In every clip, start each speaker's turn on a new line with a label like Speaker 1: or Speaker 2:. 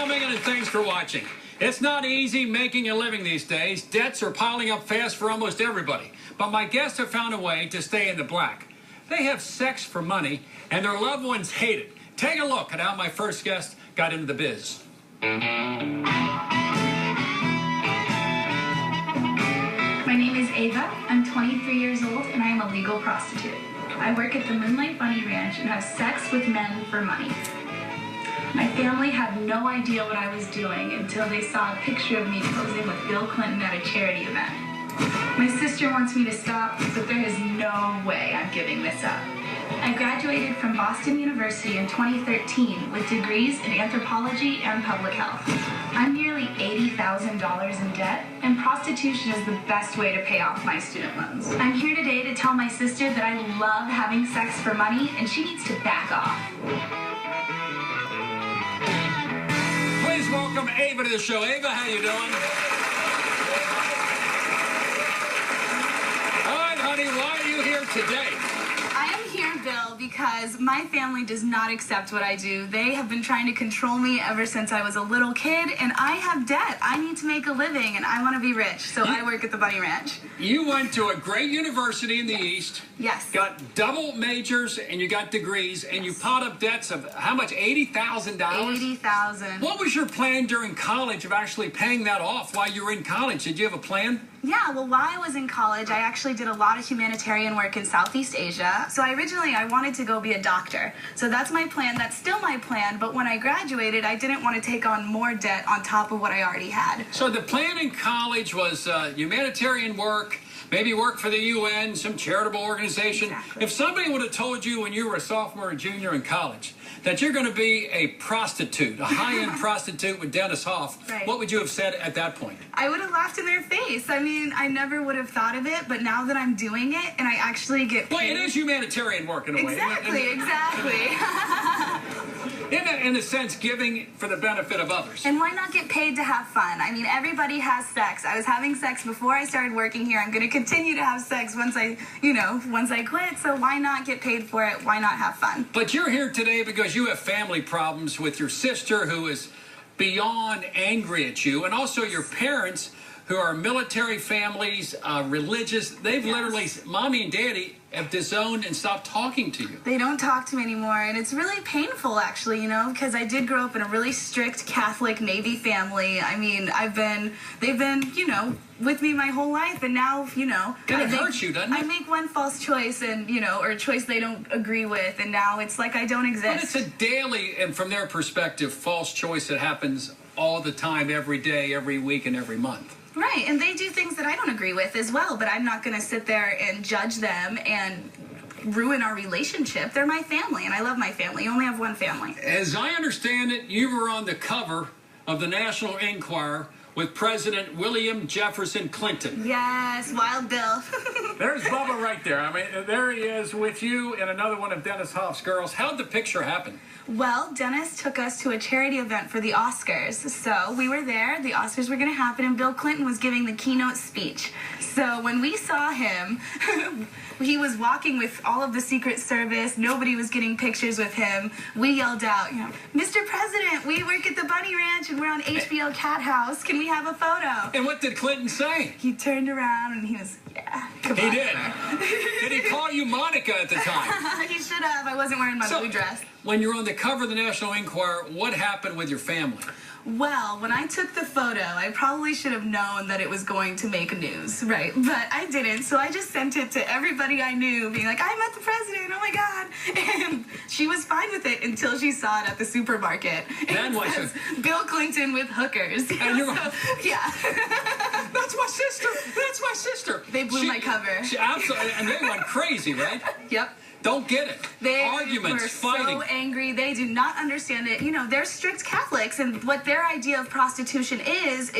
Speaker 1: coming and thanks for watching. It's not easy making a living these days. Debts are piling up fast for almost everybody. But my guests have found a way to stay in the black. They have sex for money, and their loved ones hate it. Take a look at how my first guest got into the biz.
Speaker 2: My name is Ava. I'm 23 years old, and I am a legal prostitute. I work at the Moonlight Bunny Ranch and have sex with men for money. My family had no idea what I was doing until they saw a picture of me posing with Bill Clinton at a charity event. My sister wants me to stop, but there is no way I'm giving this up. I graduated from Boston University in 2013 with degrees in anthropology and public health. I'm nearly $80,000 in debt, and prostitution is the best way to pay off my student loans. I'm here today to tell my sister that I love having sex for money, and she needs to back off.
Speaker 1: Please welcome Ava to the show. Ava, how you doing? All right, honey, why are you here today?
Speaker 2: I am here, Bill, because my family does not accept what I do. They have been trying to control me ever since I was a little kid, and I have debt. I need to make a living, and I want to be rich, so I work at the Bunny Ranch.
Speaker 1: You went to a great university in the East.
Speaker 2: Yes.
Speaker 1: Got double majors, and you got degrees, and you piled up debts of how much, $80,000?
Speaker 2: $80,000.
Speaker 1: What was your plan during college of actually paying that off while you were in college? Did you have a plan?
Speaker 2: Yeah, well, while I was in college, I actually did a lot of humanitarian work in Southeast Asia. So originally, I wanted to go be a doctor. So that's my plan. That's still my plan. But when I graduated, I didn't want to take on more debt on top of what I already had.
Speaker 1: So the plan in college was humanitarian work, maybe work for the UN, some charitable organization.
Speaker 2: Exactly.
Speaker 1: If somebody would have told you when you were a sophomore or junior in college that you're going to be a prostitute, a high-end prostitute with Dennis Hoff,
Speaker 2: right,
Speaker 1: what would you have said at that point?
Speaker 2: I would have laughed in their face. I mean, I never would have thought of it, but now that I'm doing it and I actually get paid.
Speaker 1: Well, it is humanitarian work in a way.
Speaker 2: Exactly.
Speaker 1: In a sense, giving for the benefit of others.
Speaker 2: And why not get paid to have fun? I mean, everybody has sex. I was having sex before I started working here. I'm going to continue to have sex once I quit. So why not get paid for it? Why not have fun?
Speaker 1: But you're here today because you have family problems with your sister who is beyond angry at you, and also your parents who are military families, religious. They've literally, mommy and daddy have disowned and stopped talking to you.
Speaker 2: They don't talk to me anymore, and it's really painful, actually, because I did grow up in a really strict Catholic Navy family. I mean, they've been, with me my whole life, and now,
Speaker 1: It hurts you, doesn't it?
Speaker 2: I make one false choice, and, or a choice they don't agree with, and now it's like I don't exist.
Speaker 1: But it's a daily, and from their perspective, false choice that happens all the time, every day, every week, and every month.
Speaker 2: Right, and they do things that I don't agree with as well, but I'm not going to sit there and judge them and ruin our relationship. They're my family, and I love my family. You only have one family.
Speaker 1: As I understand it, you were on the cover of the National Enquirer with President William Jefferson Clinton.
Speaker 2: Yes, Wild Bill.
Speaker 1: There's Bubba right there. I mean, there he is with you and another one of Dennis Hoff's girls. How'd the picture happen?
Speaker 2: Well, Dennis took us to a charity event for the Oscars. So we were there, the Oscars were going to happen, and Bill Clinton was giving the keynote speech. So when we saw him, he was walking with all of the Secret Service. Nobody was getting pictures with him. We yelled out, Mr. President, we work at the Bunny Ranch and we're on HBO Cat House. Can we have a photo?
Speaker 1: And what did Clinton say?
Speaker 2: He turned around and he was, come
Speaker 1: He
Speaker 2: on.
Speaker 1: did. Did he call you Monica at the time?
Speaker 2: He should have. I wasn't wearing my blue dress.
Speaker 1: When you're on the cover of the National Enquirer, what happened with your family?
Speaker 2: Well, when I took the photo, I probably should have known that it was going to make news, right? But I didn't, so I just sent it to everybody I knew, being like, I met the president, oh my God. And she was fine with it until she saw it at the supermarket.
Speaker 1: Then what?
Speaker 2: Bill Clinton with hookers.
Speaker 1: And you're
Speaker 2: yeah.
Speaker 1: That's my sister. That's my sister.
Speaker 2: They blew my cover.
Speaker 1: She absolutely, and they went crazy, right?
Speaker 2: Yep.
Speaker 1: Don't get it.
Speaker 2: They
Speaker 1: Arguments,
Speaker 2: were
Speaker 1: fighting.
Speaker 2: so angry. They do not understand it. They're strict Catholics, and what their idea of prostitution is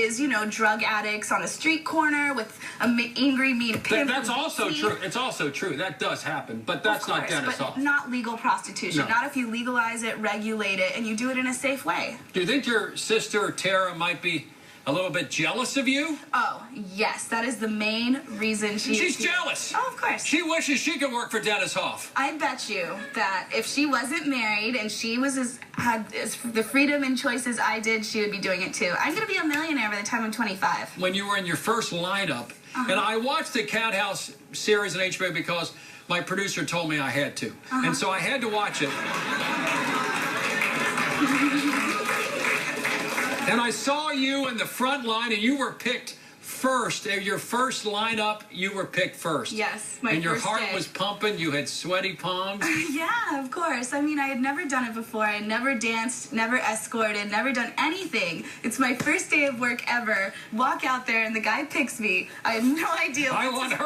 Speaker 2: drug addicts on a street corner with an angry, mean pimp.
Speaker 1: That's also true. It's also true. That does happen, but that's not Dennis Hoff.
Speaker 2: Not legal prostitution.
Speaker 1: No.
Speaker 2: Not if you legalize it, regulate it, and you do it in a safe way.
Speaker 1: Do you think your sister Tara might be a little bit jealous of you?
Speaker 2: Oh, yes, that is the main reason
Speaker 1: She's jealous.
Speaker 2: Oh, of course.
Speaker 1: She wishes she could work for Dennis Hoff.
Speaker 2: I bet you that if she wasn't married and she was had the freedom and choices I did, she would be doing it too. I'm going to be a millionaire by the time I'm 25.
Speaker 1: When you were in your first lineup, and I watched the Cat House series on HBO because my producer told me I had to. And so I had to watch it. And I saw you in the front line, and you were picked first. Your first lineup, you were picked first.
Speaker 2: Yes, my
Speaker 1: And your
Speaker 2: first
Speaker 1: heart
Speaker 2: day.
Speaker 1: was pumping. You had sweaty palms.
Speaker 2: Yeah, of course. I mean, I had never done it before. I had never danced, never escorted, never done anything. It's my first day of work ever. Walk out there, and the guy picks me. I have no idea.
Speaker 1: I want her.